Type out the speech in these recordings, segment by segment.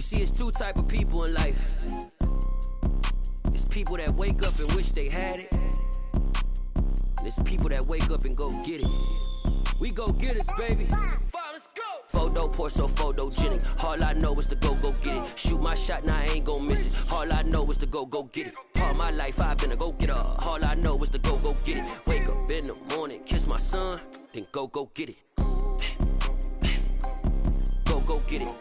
see, it's two type of people in life. It's people that wake up and wish they had it. And it's people that wake up and go get it. We go get it, baby. Let's go. Photo pour so photogenic. All I know is to go get it. Shoot my shot, now I ain't gon' miss it. All I know is to go get it. All my life I've been a go-getter. All I know is to go get it. Wake up in the morning, kiss my son, then go get it. Go get it.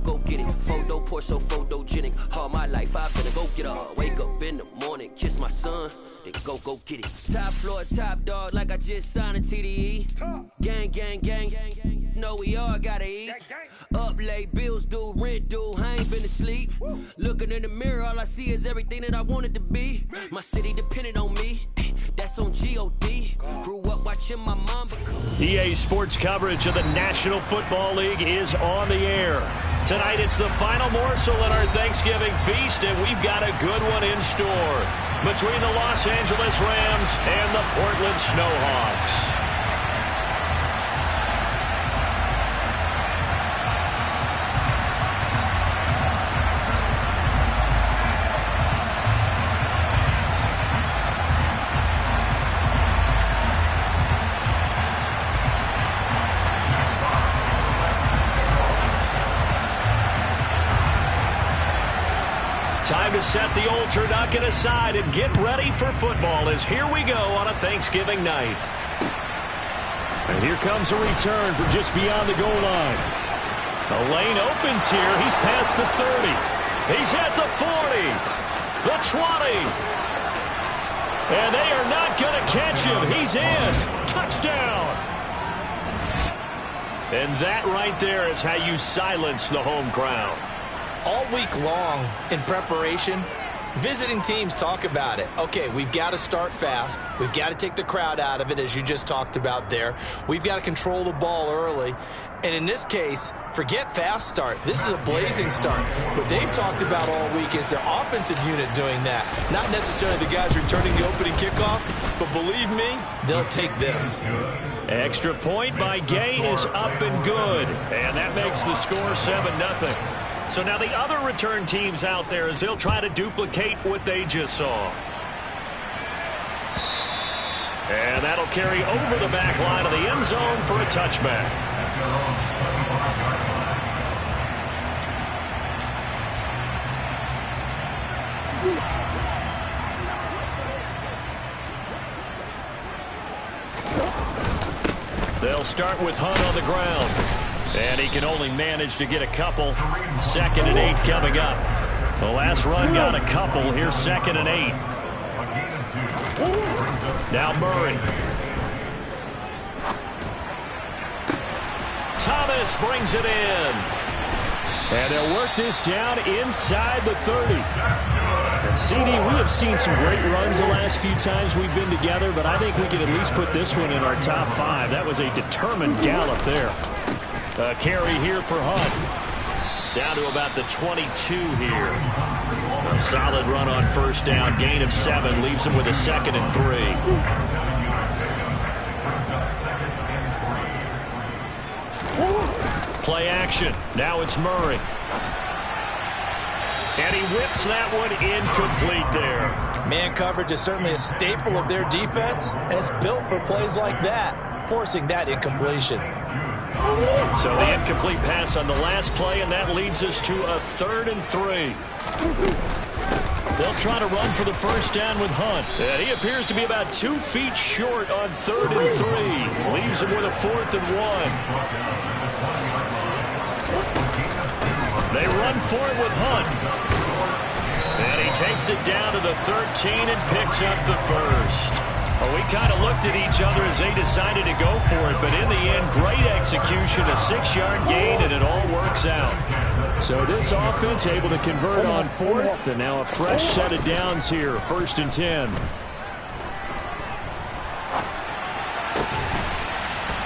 Go get it. Photo pour so photogenic. All my life I've been a go-getter. Wake up in the morning, kiss my son, then go get it. Top floor, top dog, like I just signed a TDE. Gang. Know we all gotta eat. Up late, bills due, rent due, I ain't been asleep. Looking in the mirror, all I see is everything that I wanted to be. My city depended on me. That's on G.O.D. Grew up watching my mom become. EA Sports coverage of the National Football League is on the air. Tonight it's the final morsel in our Thanksgiving feast, and we've got a good one in store between the Los Angeles Rams and the Portland Snowhawks. Time to set the old turducken aside and get ready for football as here we go on a Thanksgiving night. And here comes a return from just beyond the goal line. The lane opens here. He's past the 30. He's at the 40. The 20. And they are not going to catch him. He's in. Touchdown. And that right there is how you silence the home crowd. All week long in preparation, visiting teams talk about it. Okay, we've got to start fast. We've got to take the crowd out of it, as you just talked about there. We've got to control the ball early. And in this case, forget fast start. This is a blazing start. What they've talked about all week is their offensive unit doing that. Not necessarily the guys returning the opening kickoff, but believe me, they'll take this. Extra point by Gay is up and good. And that makes the score 7-0. So now the other return teams out there as they'll try to duplicate what they just saw. And that'll carry over the back line of the end zone for a touchback. They'll start with Hunt on the ground. And he can only manage to get a couple. 2nd and 8 coming up. The last run got a couple. Here's 2nd and 8. Now Murray. Thomas brings it in. And they'll work this down inside the 30. And CD, we have seen some great runs the last few times we've been together, but I think we can at least put this one in our top 5. That was a determined gallop there. A carry here for Hunt. Down to about the 22 here. A solid run on first down. Gain of 7 leaves him with a 2nd and 3. Play action. Now it's Murray. And he whips that one incomplete there. Man coverage is certainly a staple of their defense, and it's built for plays like that, forcing that incompletion. So the incomplete pass on the last play, and that leads us to a 3rd and 3. They'll try to run for the first down with Hunt. And he appears to be about 2 feet short on 3rd and 3. Leaves him with a 4th and 1. They run for it with Hunt. And he takes it down to the 13 and picks up the first. Well, we kind of looked at each other as they decided to go for it, but in the end, great execution, a 6-yard gain, and it all works out. So this offense able to convert on 4th, and now a fresh set of downs here, 1st and 10.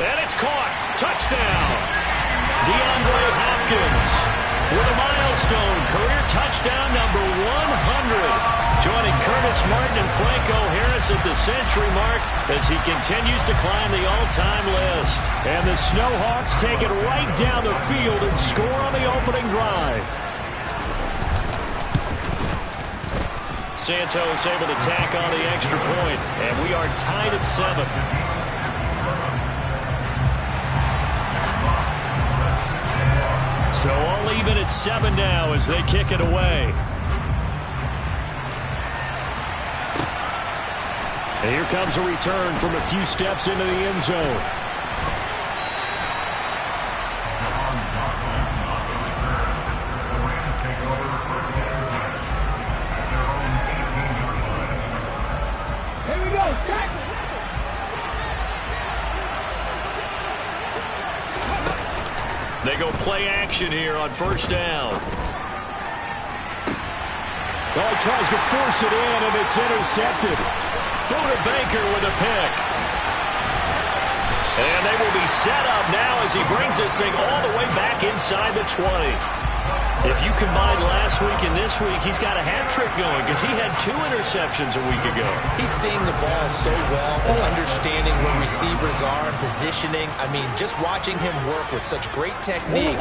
And it's caught. Touchdown. DeAndre Hopkins with a milestone career touchdown number 100. Joining Kurt Marcus Martin and Franco Harris at the century mark as he continues to climb the all-time list. And the Snowhawks take it right down the field and score on the opening drive. Santos able to tack on the extra point, and we are tied at 7. So all even at 7 now as they kick it away. And here comes a return from a few steps into the end zone. Here we go, Jack. They go play action here on first down. Well, he tries to force it in, and it's intercepted. Buda Baker with a pick. And they will be set up now as he brings this thing all the way back inside the 20. If you combine last week and this week, he's got a hat trick going because he had 2 interceptions a week ago. He's seeing the ball so well and understanding where receivers are and positioning. I mean, just watching him work with such great technique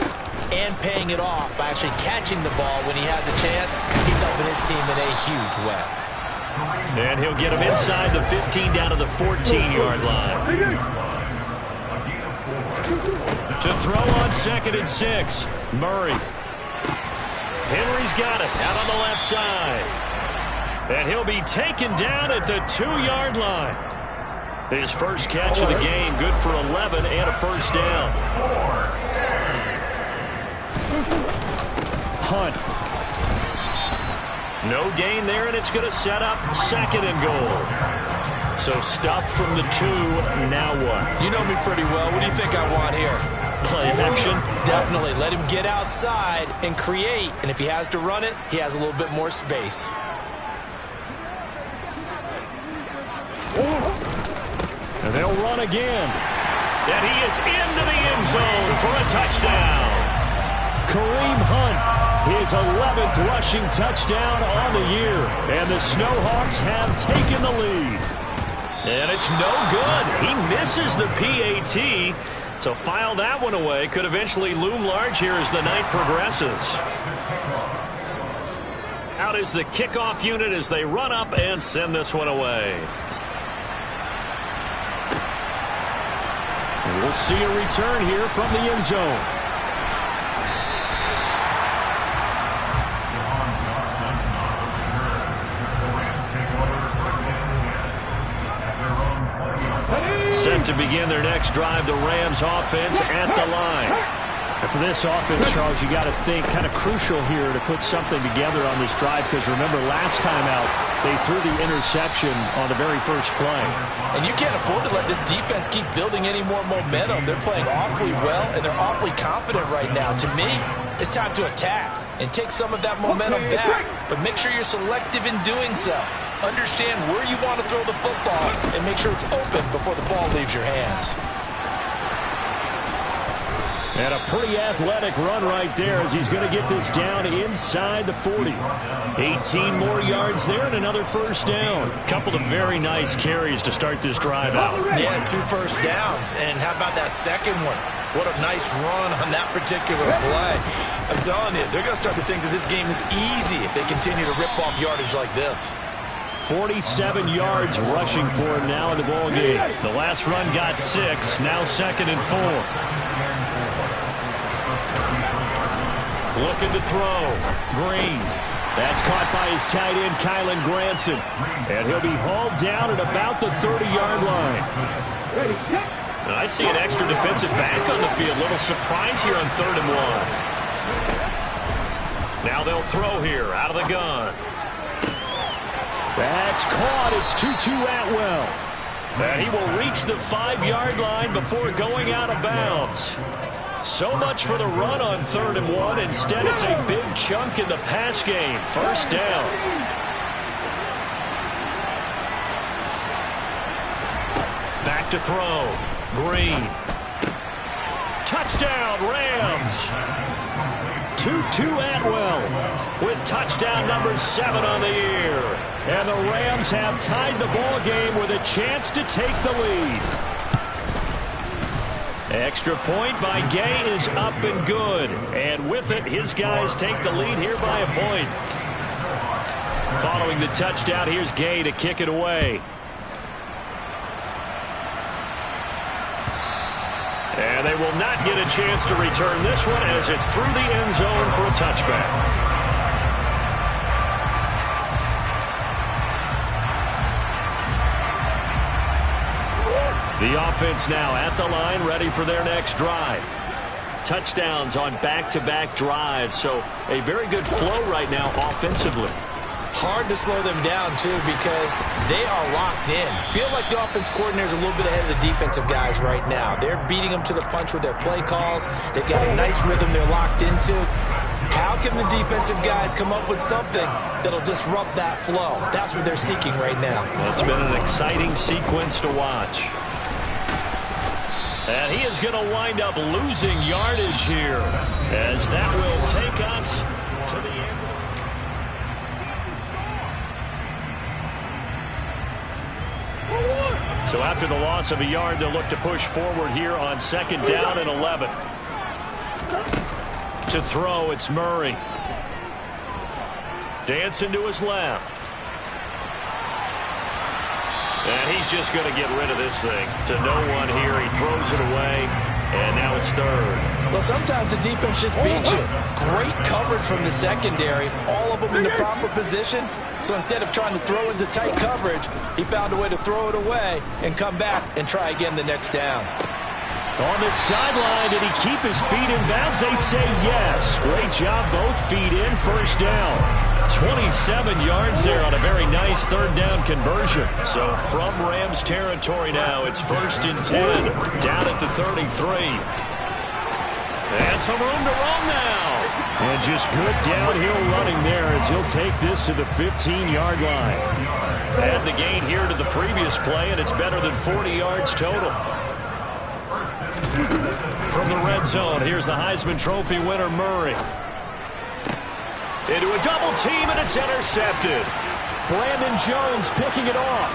and paying it off by actually catching the ball when he has a chance, he's helping his team in a huge way. And he'll get him inside the 15 down to the 14-yard line. To throw on 2nd and 6, Murray. Henry's got it out on the left side. And he'll be taken down at the 2-yard line. His first catch of the game, good for 11 and a first down. Hunt. No gain there, and it's going to set up 2nd and goal. So stuff from the 2, now what? You know me pretty well. What do you think I want here? Play action? Definitely. Let him get outside and create. And if he has to run it, he has a little bit more space. And they'll run again. And he is into the end zone for a touchdown. Kareem Hunt, his 11th rushing touchdown on the year. And the Snowhawks have taken the lead. And it's no good. He misses the PAT. So file that one away. Could eventually loom large here as the night progresses. Out is the kickoff unit as they run up and send this one away. And we'll see a return here from the end zone. Set to begin their next drive, the Rams offense at the line. And for this offense, Charles, you got to think kind of crucial here to put something together on this drive because remember last time out they threw the interception on the very first play. And you can't afford to let this defense keep building any more momentum. They're playing awfully well and they're awfully confident right now. To me, it's time to attack and take some of that momentum back. But make sure you're selective in doing so. Understand where you want to throw the football and make sure it's open before the ball leaves your hands. And a pretty athletic run right there as he's going to get this down inside the 40. 18 more yards there and another first down. Couple of very nice carries to start this drive out. Yeah, 2 first downs. And how about that second one? What a nice run on that particular play. I'm telling you, they're going to start to think that this game is easy if they continue to rip off yardage like this. 47 yards rushing for him now in the ball game. The last run got 6, now 2nd and 4. Looking to throw. Green. That's caught by his tight end, Kylan Granson. And he'll be hauled down at about the 30-yard line. And I see an extra defensive back on the field. Little surprise here on 3rd and 1. Now they'll throw here out of the gun. That's caught. It's Tutu Atwell. And he will reach the 5-yard line before going out of bounds. So much for the run on 3rd and 1. Instead, it's a big chunk in the pass game. First down. Back to throw. Green. Touchdown, Rams. Tutu Atwell with touchdown number 7 on the year. And the Rams have tied the ball game with a chance to take the lead. Extra point by Gay is up and good. And with it, his guys take the lead here by a point. Following the touchdown, here's Gay to kick it away. And they will not get a chance to return this one as it's through the end zone for a touchback. The offense now at the line, ready for their next drive. Touchdowns on back-to-back drives, so a very good flow right now offensively. Hard to slow them down, too, because they are locked in. Feel like the offense coordinator is a little bit ahead of the defensive guys right now. They're beating them to the punch with their play calls. They've got a nice rhythm they're locked into. How can the defensive guys come up with something that'll disrupt that flow? That's what they're seeking right now. Well, it's been an exciting sequence to watch. And he is going to wind up losing yardage here, as that will take us to the end. So after the loss of a yard, they'll look to push forward here on 2nd down and 11. To throw, it's Murray. Dancing to his left. And he's just going to get rid of this thing to no one here. He throws it away, and now it's 3rd. Well, sometimes the defense just beats you. Great coverage from the secondary, all of them in the proper position. So instead of trying to throw into tight coverage, he found a way to throw it away and come back and try again the next down. On the sideline, did he keep his feet in bounds? They say yes. Great job, both feet in, 1st down. 27 yards there on a very nice 3rd down conversion. So from Rams territory now, it's 1st and 10, down at the 33. And some room to run now. And just good downhill running there as he'll take this to the 15-yard line. Add the gain here to the previous play, and it's better than 40 yards total. From the red zone, here's the Heisman Trophy winner, Murray. Into a double team, and it's intercepted. Brandon Jones picking it off.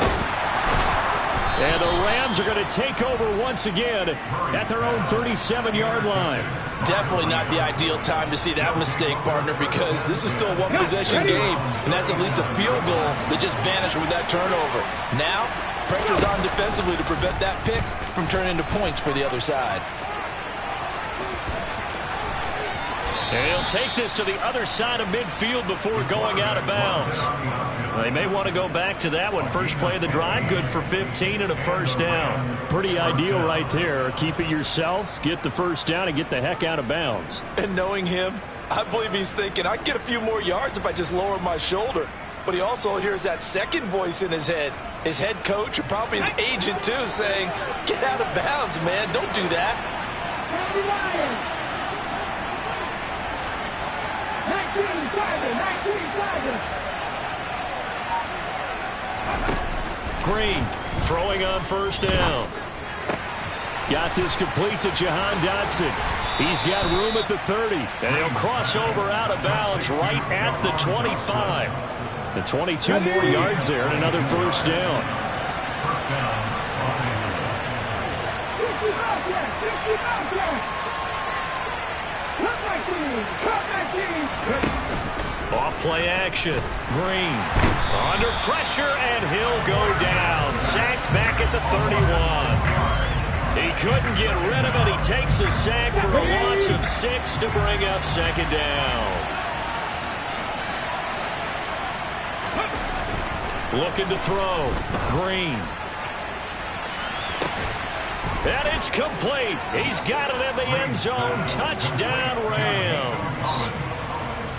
And the Rams are going to take over once again at their own 37-yard line. Definitely not the ideal time to see that mistake, partner, because this is still a one-possession game, and that's at least a field goal that just vanished with that turnover. Now, pressure's on defensively to prevent that pick from turning into points for the other side. And he'll take this to the other side of midfield before going out of bounds. They may want to go back to that one. First play of the drive, good for 15 and a 1st down. Pretty ideal right there. Keep it yourself, get the 1st down, and get the heck out of bounds. And knowing him, I believe he's thinking, I'd get a few more yards if I just lowered my shoulder. But he also hears that second voice in his head. His head coach, and probably his agent too, saying, get out of bounds, man. Don't do that. Green throwing on 1st down. Got this complete to Jahan Dotson. He's got room at the 30, and he'll cross over out of bounds right at the 25. The 22 more yards there and another 1st down. Off play action. Green under pressure, and he'll go down. Sacked back at the 31. He couldn't get rid of it. He takes a sack for a loss of 6 to bring up 2nd down. Looking to throw. Green. And it's complete. He's got it in the end zone. Touchdown, Rams.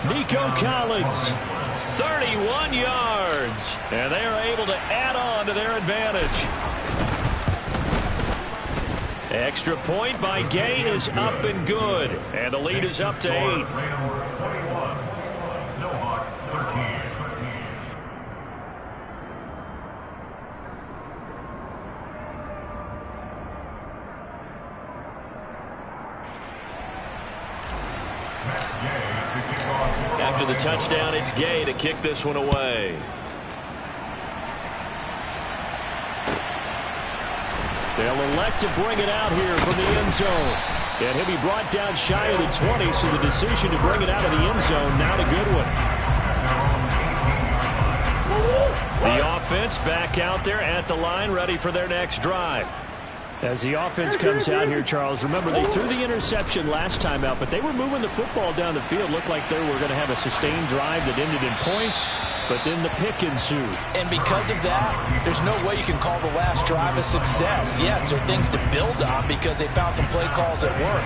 Nico Collins, 31 yards. And they are able to add on to their advantage. Extra point by Gay is up and good. And the lead is up to 8. Snowhawks 13. Matt Gay. After the touchdown, it's Gay to kick this one away. They'll elect to bring it out here from the end zone. And he'll be brought down shy of the 20, so the decision to bring it out of the end zone, not a good one. The offense back out there at the line, ready for their next drive. As the offense comes out here, Charles, remember they threw the interception last time out, but they were moving the football down the field. Looked like they were going to have a sustained drive that ended in points, but then the pick ensued. And because of that, there's no way you can call the last drive a success. Yes, there are things to build on because they found some play calls that work.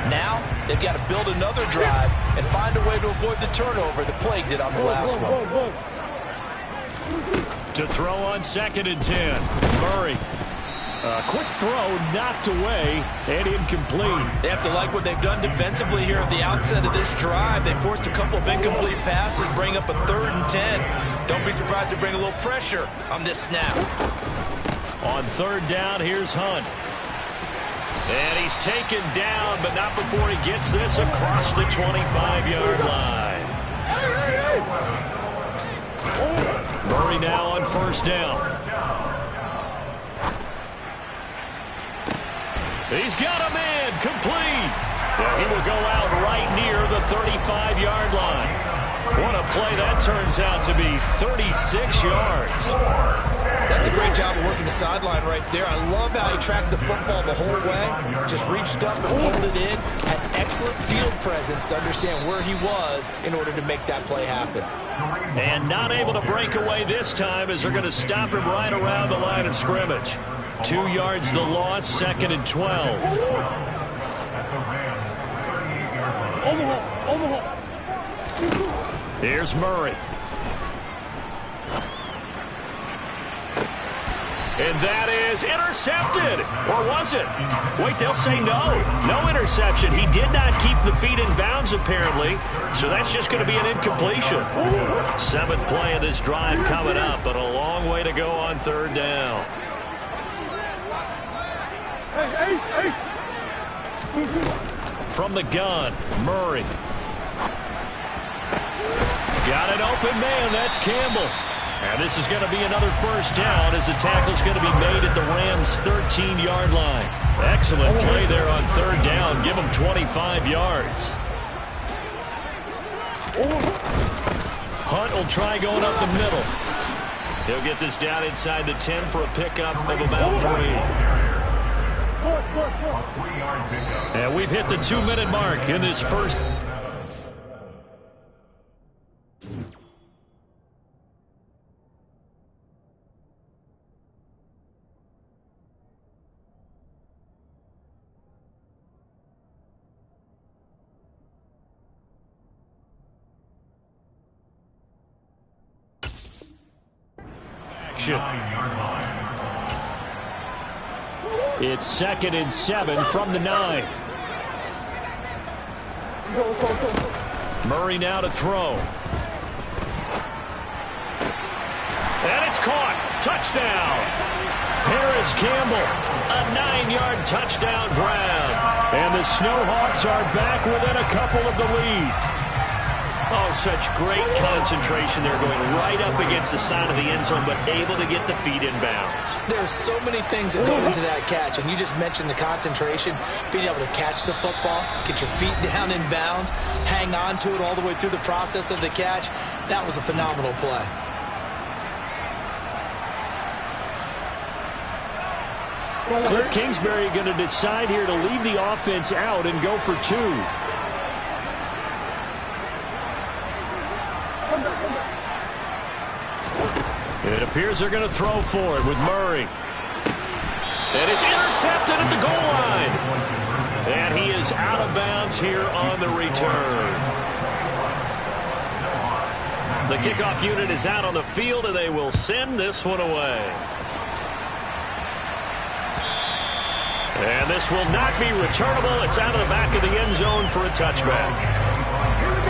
Now, they've got to build another drive and find a way to avoid the turnover the plague did on the last one. To throw on 2nd and 10, Murray. Quick throw, knocked away, and incomplete. They have to like what they've done defensively here at the outset of this drive. They forced a couple of incomplete passes, bring up a 3rd and 10. Don't be surprised to bring a little pressure on this snap. On 3rd down, here's Hunt. And he's taken down, but not before he gets this across the 25-yard line. Murray now on 1st down. He's got a man complete. He will go out right near the 35-yard line. What a play that turns out to be, 36 yards. That's a great job of working the sideline right there. I love how he tracked the football the whole way. Just reached up and pulled it in. Had excellent field presence to understand where he was in order to make that play happen. And not able to break away this time as they're going to stop him right around the line of scrimmage. 2 yards the loss, 2nd and 12. Here's Murray. And that is intercepted. Or was it? Wait, they'll say no. No interception. He did not keep the feet in bounds, apparently. So that's just going to be an incompletion. 7th play of this drive coming up, but a long way to go on 3rd down. From the gun, Murray. Got an open man. That's Campbell. And this is going to be another 1st down as the tackle's going to be made at the Rams' 13-yard line. Excellent play there on 3rd down. Give them 25 yards. Hunt will try going up the middle. He'll get this down inside the 10 for a pickup of about 3. And we've hit the 2-minute mark in this first. Action. It's 2nd and 7 from the 9. Murray now to throw. And it's caught. Touchdown. Harris Campbell. A 9-yard touchdown grab. And the Snowhawks are back within a couple of the lead. Oh, such great concentration there, going right up against the side of the end zone, but able to get the feet in bounds. There's so many things that go into that catch, and you just mentioned the concentration, being able to catch the football, get your feet down in bounds, hang on to it all the way through the process of the catch. That was a phenomenal play. Cliff Kingsbury going to decide here to leave the offense out and go for 2. It appears they're going to throw for it with Murray. And it's intercepted at the goal line. And he is out of bounds here on the return. The kickoff unit is out on the field, and they will send this one away. And this will not be returnable. It's out of the back of the end zone for a touchback.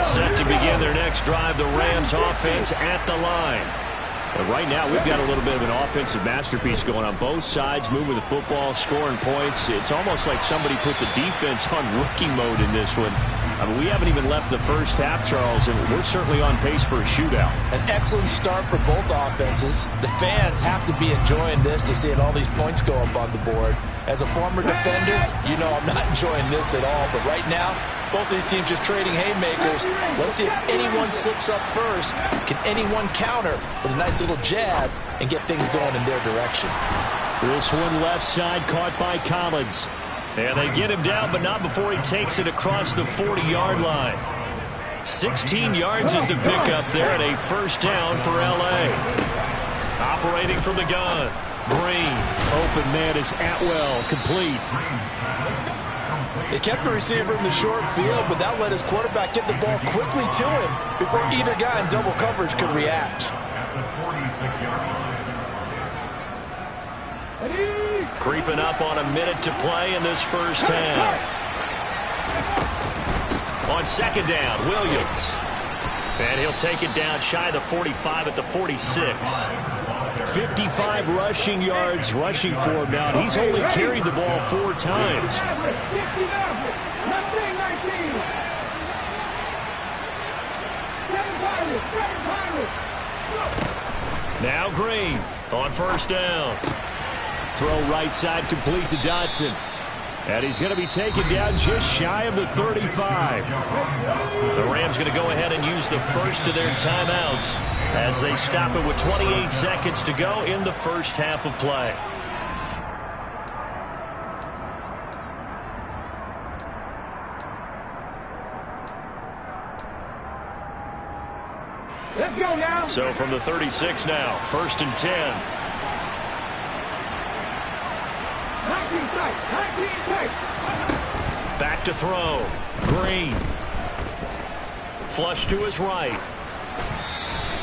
Set to begin their next drive, the Rams offense at the line. But right now, we've got a little bit of an offensive masterpiece going on both sides, moving the football, scoring points. It's almost like somebody put the defense on rookie mode in this one. I mean, we haven't even left the first half, Charles, and we're certainly on pace for a shootout. An excellent start for both offenses. The fans have to be enjoying this to seeing all these points go up on the board. As a former defender, you know I'm not enjoying this at all. But right now, both these teams just trading haymakers. Let's see if anyone slips up first. Can anyone counter with a nice little jab and get things going in their direction? This one left side caught by Collins. And they get him down, but not before he takes it across the 40-yard line. 16 yards is the pickup there, and a first down for L.A. Operating from the gun. Green. Open man is Atwell. Complete. They kept the receiver in the short field, but that let his quarterback get the ball quickly to him before either guy in double coverage could react. Creeping up on a minute to play in this first half. On second down, Williams. And he'll take it down shy of the 45 at the 46. 55 rushing yards rushing for him now. He's only carried the ball 4 times. Now Green on first down. Throw right side complete to Dotson. And he's going to be taken down just shy of the 35. The Rams going to go ahead and use the first of their timeouts as they stop it with 28 seconds to go in the first half of play. Let's go now. So from the 36 now, first and 10. Back to throw. Green. Flush to his right.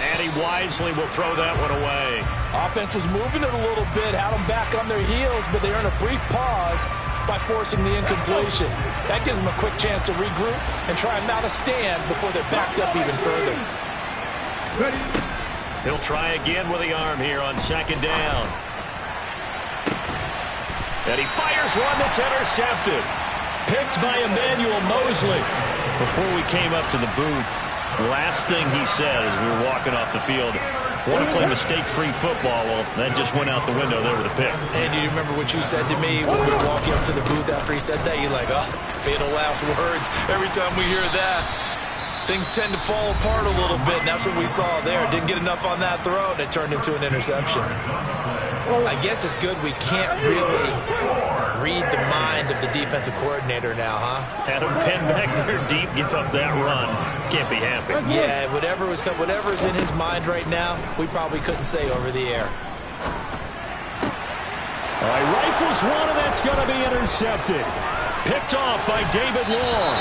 And he wisely will throw that one away. Offense was moving it a little bit, had them back on their heels, but they earn a brief pause by forcing the incompletion. That gives them a quick chance to regroup and try and mount a stand before they're backed up even further. He'll try again with the arm here on second down. And he fires one that's intercepted. Picked by Emmanuel Mosley. Before we came up to the booth, the last thing he said as we were walking off the field, want to play mistake-free football. Well, that just went out the window there with a pick. And do you remember what you said to me when we were walking up to the booth after he said that? You're like, oh, fatal last words. Every time we hear that, things tend to fall apart a little bit, and that's what we saw there. Didn't get enough on that throw, and it turned into an interception. I guess it's good we can't really read the mind of the defensive coordinator now, huh? Had him pinned back there deep, give up that run. Can't be happy. Yeah, whatever's in his mind right now, we probably couldn't say over the air. All right, rifles one, and that's going to be intercepted. Picked off by David Long.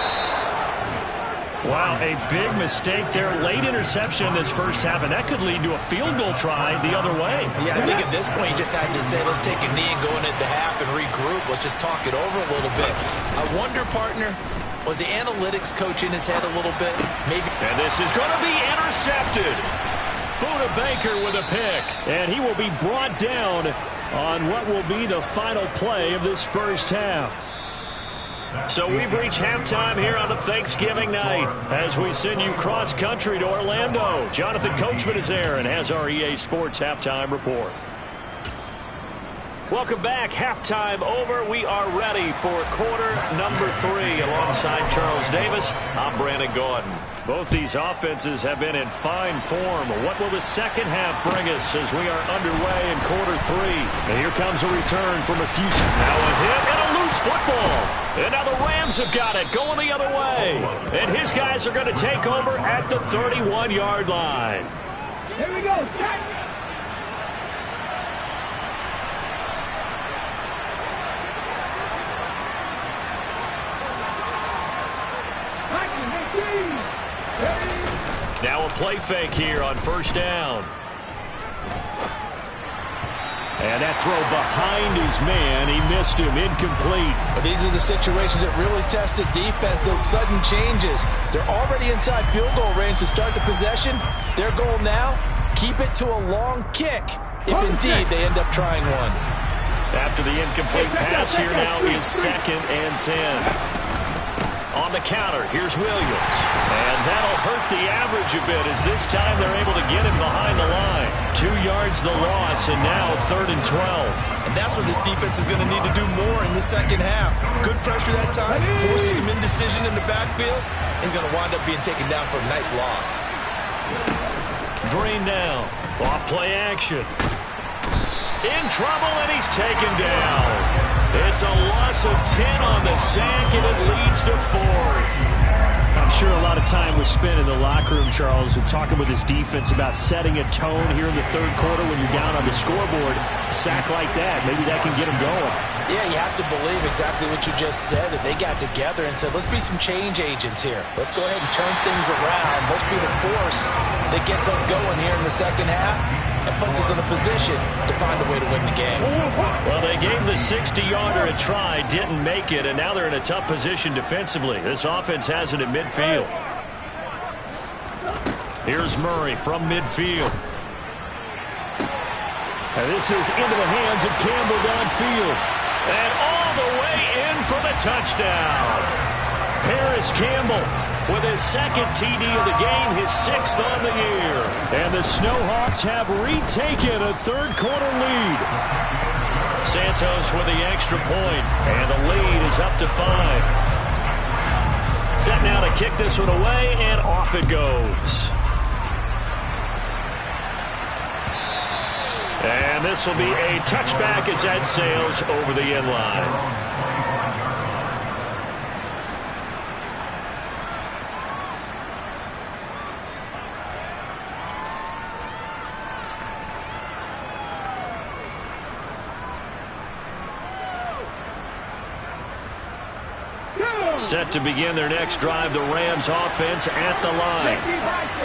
Wow, a big mistake there. Late interception in this first half, and that could lead to a field goal try the other way. Yeah, I think at this point you just had to say, let's take a knee and go into the half and regroup. Let's just talk it over a little bit. I wonder, partner, was the analytics coach in his head a little bit? Maybe. And this is going to be intercepted. Buda Baker with a pick. And he will be brought down on what will be the final play of this first half. So we've reached halftime here on a Thanksgiving night as we send you cross-country to Orlando. Jonathan Coachman is there and has our EA Sports Halftime Report. Welcome back. Halftime over. We are ready for quarter number 3 alongside Charles Davis. I'm Brandon Gordon. Both these offenses have been in fine form. What will the second half bring us as we are underway in quarter 3? And here comes a return from a few. Now a hit and a loose football. And now the Rams have got it going the other way. And his guys are going to take over at the 31-yard line. Here we go. Now a play fake here on first down. And that throw behind his man. He missed him. Incomplete. But these are the situations that really test a defense. Those sudden changes. They're already inside field goal range to start the possession. Their goal now, keep it to a long kick if indeed they end up trying one. After the incomplete pass here now is 2nd and 10. On the counter, here's Williams. And that'll hurt the average a bit as this time they're able to get him behind the line. 2 yards the loss, and now 3rd and 12. And that's what this defense is going to need to do more in the second half. Good pressure that time, forces some indecision in the backfield. He's going to wind up being taken down for a nice loss. Green down. Off play action. In trouble, and he's taken down. It's a loss of 10 on the sack, and it leads to 4th. I'm sure a lot of time was spent in the locker room, Charles, and talking with his defense about setting a tone here in the 3rd quarter when you're down on the scoreboard. A sack like that, maybe that can get him going. Yeah, you have to believe exactly what you just said, that they got together and said, let's be some change agents here. Let's go ahead and turn things around. Let's be the force that gets us going here in the second half and puts us in a position to find a way to win the game. Well, they gave the 60-yarder a try, didn't make it, and now they're in a tough position defensively. This offense has it at midfield. Here's Murray from midfield. And this is into the hands of Campbell downfield. And all the way in for the touchdown. Paris Campbell with his 2nd TD of the game, his 6th on the year. And the Snowhawks have retaken a 3rd quarter lead. Santos with the extra point, and the lead is up to 5. Set now to kick this one away, and off it goes. And this will be a touchback as that sails over the end line. Set to begin their next drive, the Rams offense at the line.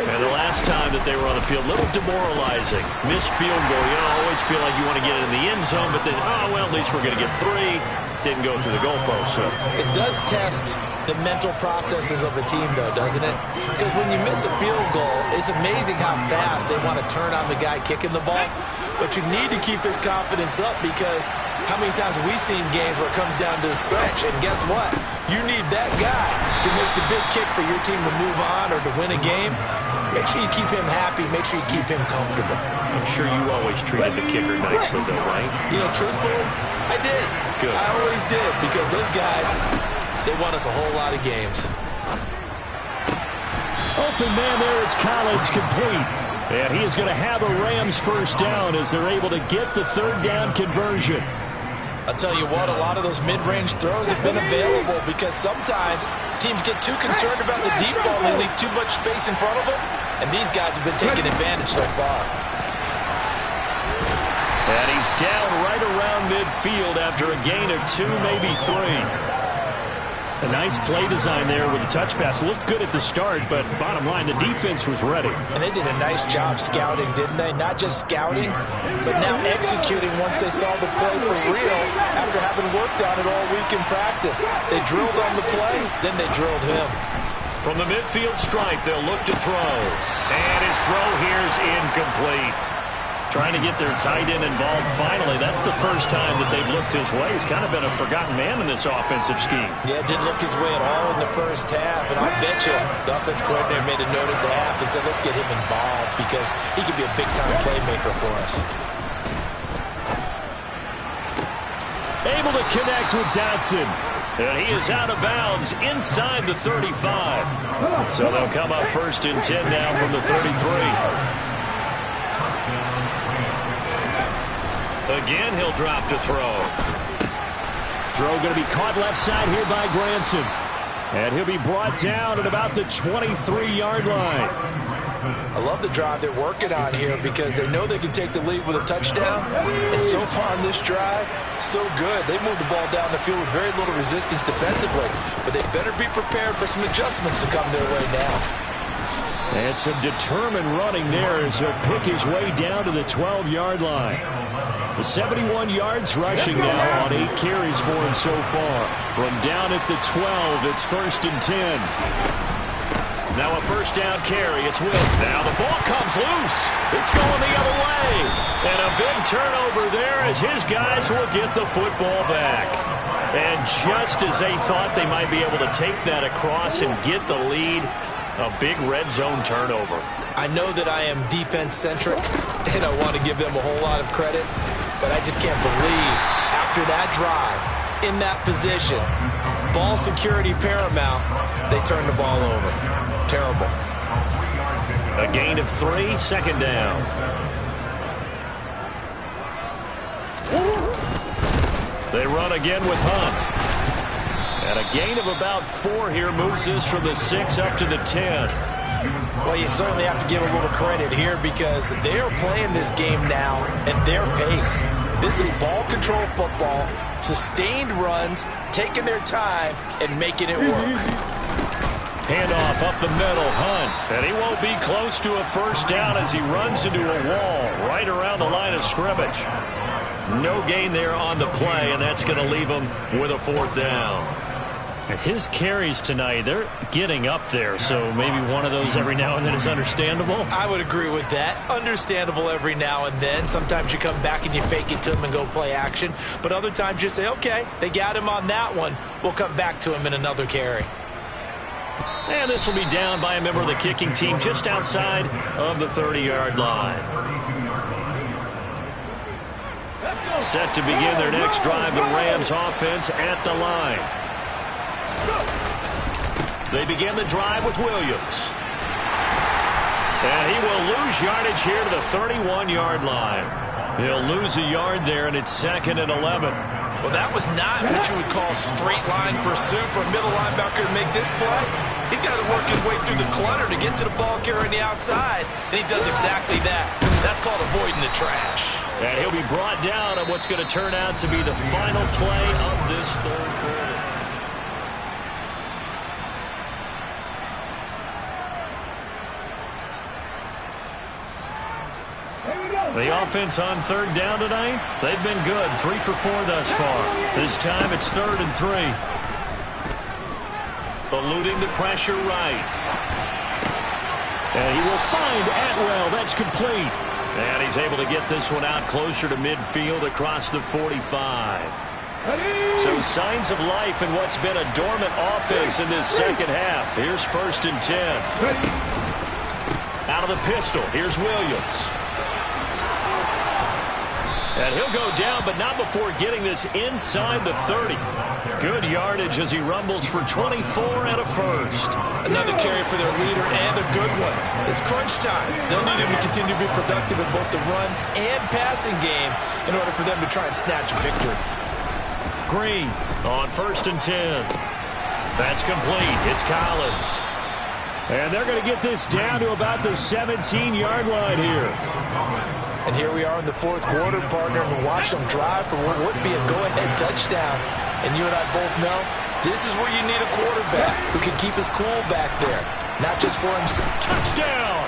And the last time that they were on the field, a little demoralizing. Missed field goal. You always feel like you want to get it in the end zone, but then, oh, well, at least we're going to get 3. Didn't go through the goalpost. So it does test the mental processes of a team, though, doesn't it? Because when you miss a field goal, it's amazing how fast they want to turn on the guy kicking the ball. But you need to keep his confidence up, because how many times have we seen games where it comes down to the stretch? And guess what? You need that guy to make the big kick for your team to move on or to win a game. Make sure you keep him happy. Make sure you keep him comfortable. I'm sure you always treated the kicker nicely, though, right? You know, truthfully, I did. Good. I always did, because those guys, they won us a whole lot of games. Open man there is Collins, complete. And he is going to have a Rams 1st down as they're able to get the 3rd down conversion. I'll tell you what, a lot of those mid-range throws have been available, because sometimes teams get too concerned about the deep ball and they leave too much space in front of them, and these guys have been taking advantage so far. And he's down right around midfield after a gain of 2, maybe 3. A nice play design there with the touch pass. Looked good at the start, but bottom line, the defense was ready. And they did a nice job scouting, didn't they? Not just scouting, but now executing once they saw the play for real after having worked on it all week in practice. They drilled on the play, then they drilled him. From the midfield stripe, they'll look to throw. And his throw here's incomplete. Trying to get their tight end involved finally. That's the first time that they've looked his way. He's kind of been a forgotten man in this offensive scheme. Yeah, didn't look his way at all in the first half. And I'll bet you the offense coordinator made a note at the half and said, let's get him involved, because he could be a big-time playmaker for us. Able to connect with Dotson. And he is out of bounds inside the 35. So they'll come up 1st and 10 now from the 33. Again, he'll drop to throw. Throw going to be caught left side here by Granson. And he'll be brought down at about the 23-yard line. I love the drive they're working on here, because they know they can take the lead with a touchdown. And so far on this drive, so good. They moved the ball down the field with very little resistance defensively. But they better be prepared for some adjustments to come their way now. And some determined running there as he'll pick his way down to the 12-yard line. The 71 yards rushing now on 8 carries for him so far. From down at the 12, it's 1st and 10. Now a 1st down carry. It's Will. Now the ball comes loose. It's going the other way. And a big turnover there as his guys will get the football back. And just as they thought they might be able to take that across and get the lead, a big red zone turnover. I know that I am defense-centric, and I want to give them a whole lot of credit, but I just can't believe after that drive, in that position, ball security paramount, they turn the ball over. Terrible. A gain of 3, second down. They run again with Hunt. And a gain of about 4 here moves this from the 6 up to the 10. Well, you certainly have to give a little credit here because they are playing this game now at their pace. This is ball control football, sustained runs, taking their time, and making it work. Handoff up the middle, Hunt. And he won't be close to a first down as he runs into a wall right around the line of scrimmage. No gain there on the play, and that's going to leave him with a 4th down. His carries tonight, they're getting up there, so maybe one of those every now and then is understandable. I would agree with that. Understandable every now and then. Sometimes you come back and you fake it to him and go play action. But other times you say, okay, they got him on that one. We'll come back to him in another carry. And this will be down by a member of the kicking team just outside of the 30-yard line. Set to begin their next drive, the Rams offense at the line. They begin the drive with Williams. And he will lose yardage here to the 31-yard line. He'll lose a yard there, and it's 2nd and 11. Well, that was not what you would call straight line pursuit for a middle linebacker to make this play. He's got to work his way through the clutter to get to the ball carrier on the outside, and he does exactly that. That's called avoiding the trash. And he'll be brought down on what's going to turn out to be the final play of this 3rd quarter. The offense on 3rd down tonight, they've been good. 3 for 4 thus far. This time it's 3rd and 3. Eluding the pressure right. And he will find Atwell. That's complete. And he's able to get this one out closer to midfield across the 45. So signs of life in what's been a dormant offense in this second half. Here's 1st and 10. Out of the pistol, here's Williams. And he'll go down, but not before getting this inside the 30. Good yardage as he rumbles for 24 and a first. Another carry for their leader and a good one. It's crunch time. They'll need him to continue to be productive in both the run and passing game in order for them to try and snatch a victory. Green on 1st and 10. That's complete. It's Collins. And they're going to get this down to about the 17-yard line here. And here we are in the 4th quarter, partner, and we'll watch them drive for what would be a go-ahead touchdown. And you and I both know this is where you need a quarterback who can keep his cool back there, not just for himself. Touchdown!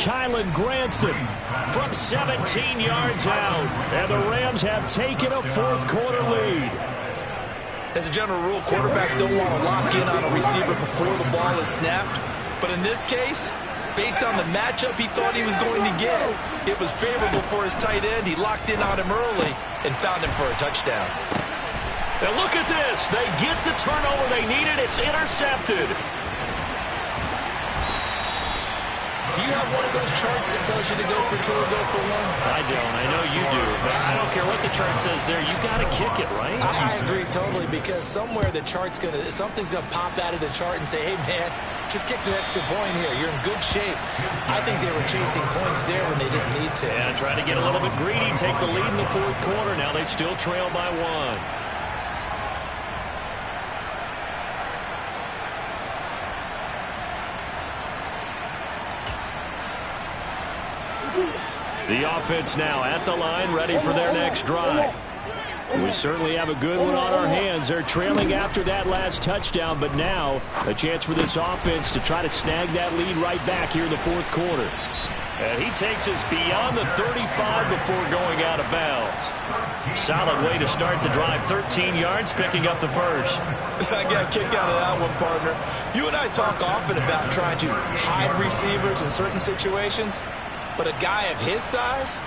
Kylan Granson from 17 yards out. And the Rams have taken a 4th quarter lead. As a general rule, quarterbacks don't want to lock in on a receiver before the ball is snapped. But in this case, based on the matchup he thought he was going to get, it was favorable for his tight end. He locked in on him early and found him for a touchdown. And look at this. They get the turnover they needed. It's intercepted. Do you have one of those charts that tells you to go for 2 or go for 1? I don't. I know you do. But I don't care what the chart says there. You got to kick it, right? I agree totally because somewhere the chart's going to, something's going to pop out of the chart and say, hey, man, just kick the extra point here. You're in good shape. I think they were chasing points there when they didn't need to. Yeah, trying to get a little bit greedy, take the lead in the 4th quarter. Now they still trail by 1. The offense now at the line, ready for their next drive. We certainly have a good one on our hands. They're trailing after that last touchdown, but now a chance for this offense to try to snag that lead right back here in the 4th quarter. And he takes us beyond the 35 before going out of bounds. Solid way to start the drive. 13 yards, picking up the first. I got a kick out of that one, partner. You and I talk often about trying to hide receivers in certain situations. But a guy of his size,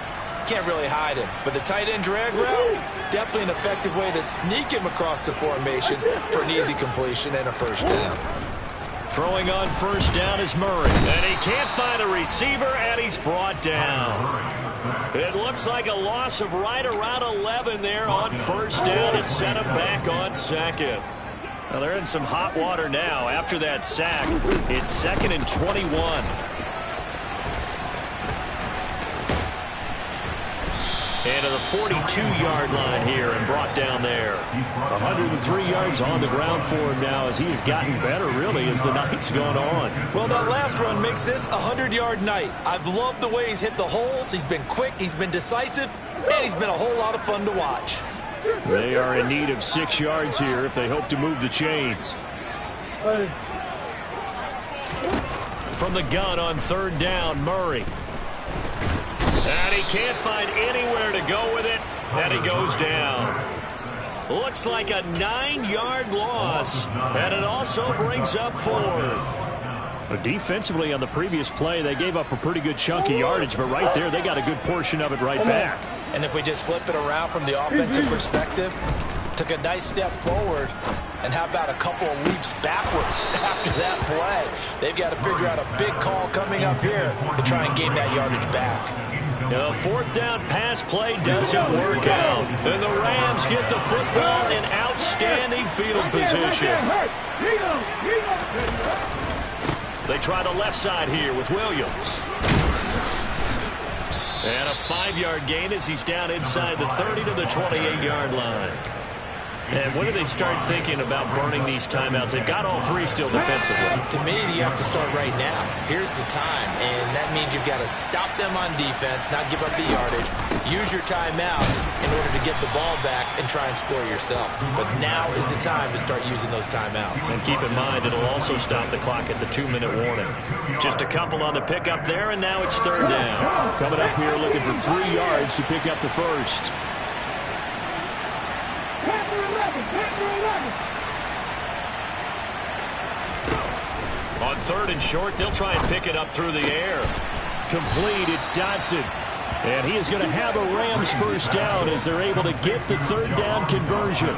can't really hide him. But the tight end drag route, definitely an effective way to sneak him across the formation for an easy completion and a first down. Throwing on first down is Murray. And he can't find a receiver, and he's brought down. It looks like a loss of right around 11 there on first down to set him back on second. Well, they're in some hot water now. After that sack, it's 2nd and 21. And to the 42-yard line here and brought down there. 103 yards on the ground for him now as he has gotten better, really, as the night's gone on. Well, that last run makes this a 100-yard night. I've loved the way he's hit the holes. He's been quick, he's been decisive, and he's been a whole lot of fun to watch. They are in need of 6 yards here if they hope to move the chains. From the gun on third down, Murray. And he can't find anywhere to go with it, and he goes down. Looks like a 9-yard loss, and it also brings up 4th. But defensively on the previous play, they gave up a pretty good chunk of yardage, but right there, they got a good portion of it right back. And if we just flip it around from the offensive perspective, took a nice step forward, and how about a couple of leaps backwards after that play? They've got to figure out a big call coming up here to try and gain that yardage back. The fourth down pass play doesn't work out. And the Rams get the football in outstanding field position. They try the left side here with Williams. And a 5-yard gain as he's down inside the 30 to the 28-yard line. And when do they start thinking about burning these timeouts? They've got all 3 still defensively. To me, you have to start right now. Here's the time, and that means you've got to stop them on defense, not give up the yardage, use your timeouts in order to get the ball back and try and score yourself. But now is the time to start using those timeouts. And keep in mind, it'll also stop the clock at the 2-minute warning. Just a couple on the pickup there, and now it's third down. Coming up here looking for 3 yards to pick up the first. On third and short, they'll try and pick it up through the air. Complete, it's Dotson. And he is going to have a Rams first down as they're able to get the third down conversion.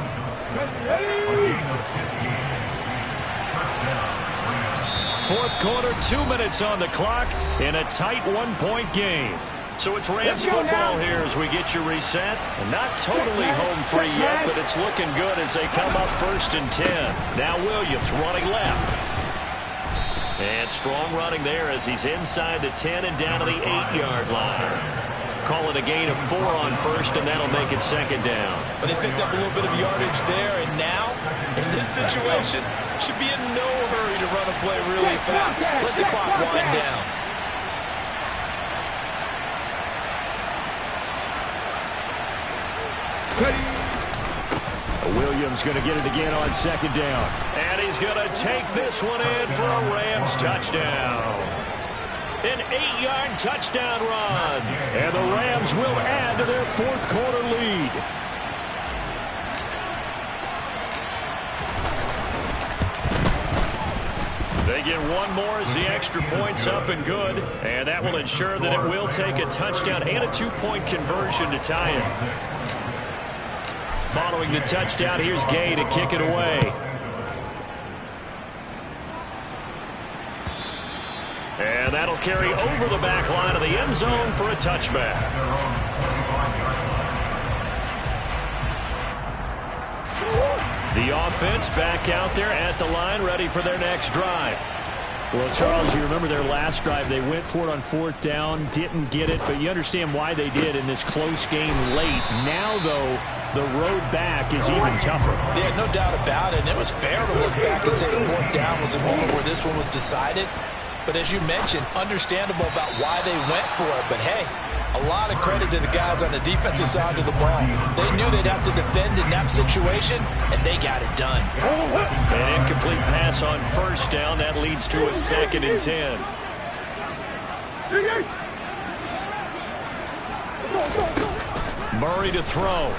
Fourth quarter, 2 minutes on the clock in a tight 1-point game. So it's Rams football here as we get you reset. And not totally home free yet, but it's looking good as they come up 1st and 10. Now Williams running left. And strong running there as he's inside the 10 and down to the 8-yard line. Calling a gain of 4 on first, and that'll make it 2nd down. But they picked up a little bit of yardage there, and now, in this situation, should be in no hurry to run a play really fast. Let the clock wind down. Williams going to get it again on 2nd down. And he's going to take this one in for a Rams touchdown. An 8-yard touchdown run. And the Rams will add to their 4th quarter lead. They get one more as the extra point's up and good. And that will ensure that it will take a touchdown and a 2-point conversion to tie it. Following the touchdown, here's Gay to kick it away. And that'll carry over the back line of the end zone for a touchback. The offense back out there at the line, ready for their next drive. Well, Charles, you remember their last drive. They went for it on 4th down, didn't get it, but you understand why they did in this close game late. Now, though, the road back is even tougher. Yeah, no doubt about it. And it was fair to look back and say the 4th down was the moment where this one was decided. But as you mentioned, understandable about why they went for it. But, hey, a lot of credit to the guys on the defensive side of the ball. They knew they'd have to defend in that situation, and they got it done. An incomplete pass on first down. That leads to a 2nd and 10. Murray to throw.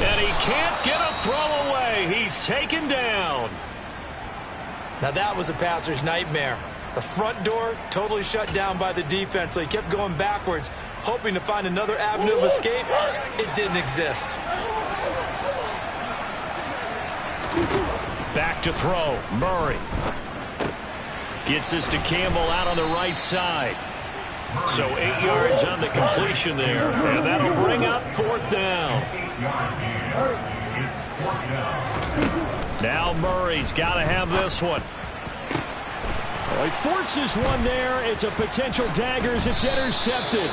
And he can't get a throw away. He's taken down. Now that was a passer's nightmare. The front door totally shut down by the defense, so he kept going backwards, hoping to find another avenue of escape. It didn't exist. Back to throw. Murray gets this to Campbell out on the right side. So 8 yards on the completion there, and that'll bring up 4th down. Now Murray's got to have this one. He forces one there. It's a potential dagger as it's intercepted.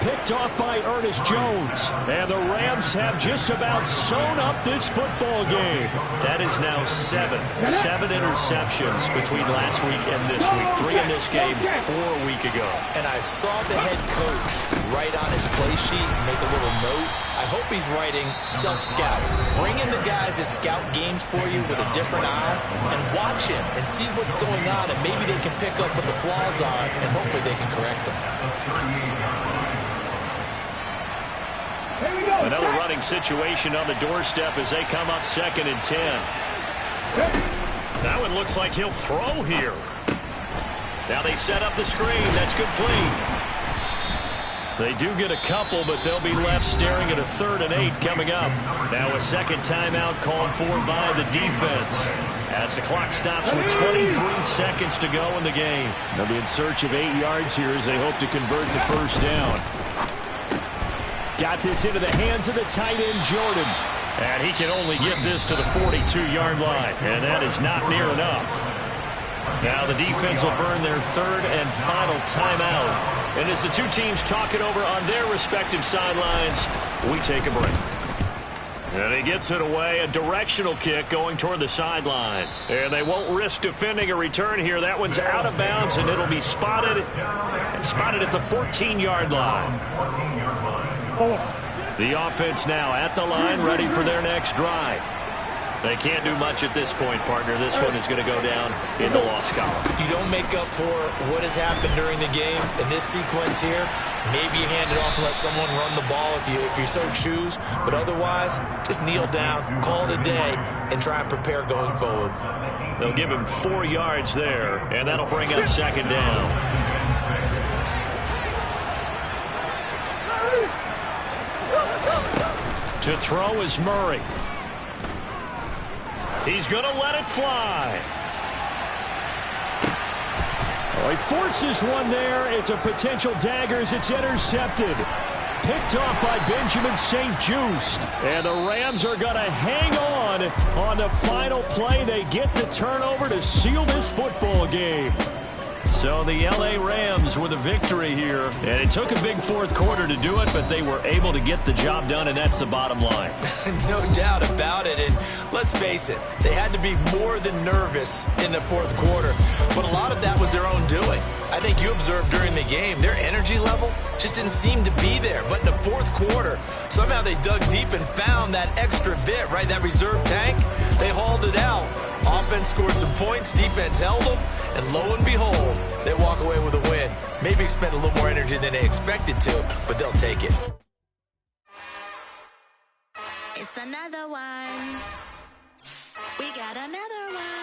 Picked off by Ernest Jones. And the Rams have just about sewn up this football game. That is now 7 interceptions between last week and this week. 3 in this game, 4 a week ago. And I saw the head coach write on his play sheet, make a little note. I hope he's writing self-scout. Bring in the guys that scout games for you with a different eye and watch him and see what's going on, and maybe they can pick up what the flaws are, and hopefully they can correct them. Another running situation on the doorstep as they come up 2nd and 10. That one looks like he'll throw here. Now they set up the screen. That's complete. They do get a couple, but they'll be left staring at a 3rd and 8 coming up. Now a second timeout called for by the defense as the clock stops with 23 seconds to go in the game. They'll be in search of 8 yards here as they hope to convert the 1st down. Got this into the hands of the tight end, Jordan. And he can only get this to the 42-yard line. And that is not near enough. Now the defense will burn their 3rd and final timeout. And as the two teams talk it over on their respective sidelines, we take a break. And he gets it away, a directional kick going toward the sideline. And they won't risk defending a return here. That one's out of bounds, and it'll be spotted at the 14-yard line. The offense now at the line, ready for their next drive. They can't do much at this point, partner. This one is going to go down in the loss column. You don't make up for what has happened during the game in this sequence here. Maybe you hand it off and let someone run the ball if you so choose. But otherwise, just kneel down, call it a day, and try and prepare going forward. They'll give him 4 yards there, and that'll bring up 2nd down. To throw is Murray. He's going to let it fly. Oh, he forces one there. It's a potential dagger as it's intercepted. Picked off by Benjamin St-Juste. And the Rams are going to hang on the final play. They get the turnover to seal this football game. So the L.A. Rams with a victory here. And it took a big 4th quarter to do it, but they were able to get the job done, and that's the bottom line. No doubt about it. And let's face it, they had to be more than nervous in the 4th quarter. But a lot of that was their own doing. I think you observed during the game, their energy level just didn't seem to be there. But in the 4th quarter, somehow they dug deep and found that extra bit, right? That reserve tank. They hauled it out. Offense scored some points, defense held them, and lo and behold, they walk away with a win. Maybe expend a little more energy than they expected to, but they'll take it. It's another one. We got another one.